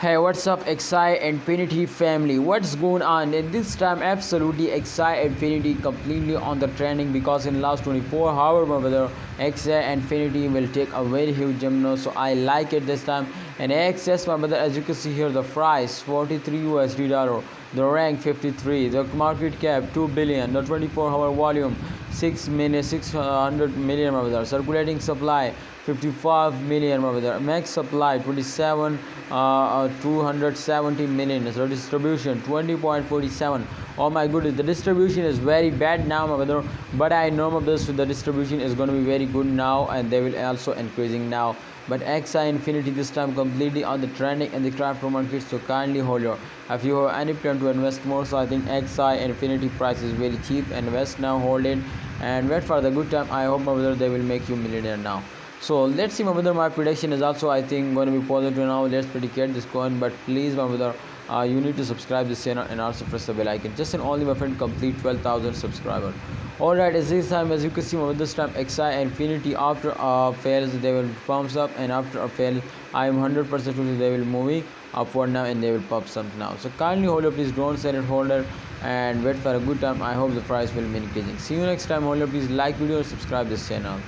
Hey, what's up, Axie Infinity family? What's going on? In this time, absolutely Axie Infinity completely on the trending because in last 24 hours, my brother, Axie Infinity will take a very huge jump now. So I like it this time. And AXS, my brother, as you can see here, the price 43 USD dollar, the rank 53, the market cap 2 billion, the 24-hour volume 600 million, my brother, circulating supply 55 million, my brother, max supply 270 million, so distribution 20.47. Oh my goodness, the distribution is very bad now, my brother, but I know, my brother, so the distribution is going to be very good now, and they will also increasing now. But Axie Infinity this time completely on the trending in the crypto market, so kindly hold your, if you have any plan to invest more, so I think Axie Infinity price is very cheap. Invest now, hold it, and wait for the good time. I hope, my brother, they will make you millionaire now. So let's see, my brother, my prediction is also, I think, going to be positive now. Let's predicate this coin, but please, my brother, you need to subscribe this channel and also press the bell icon. Just and only, my friend, complete 12,000 subscribers. Alright, as this time, as you can see, my brother, this time Axie Infinity after fails, they will pumps up, and after a fail, I am 100% sure they will moving upward now, and they will pop something now. So kindly hold up, please don't sell it, hold it, and wait for a good time. I hope the price will be increasing. See you next time. Hold up, please like video and subscribe this channel.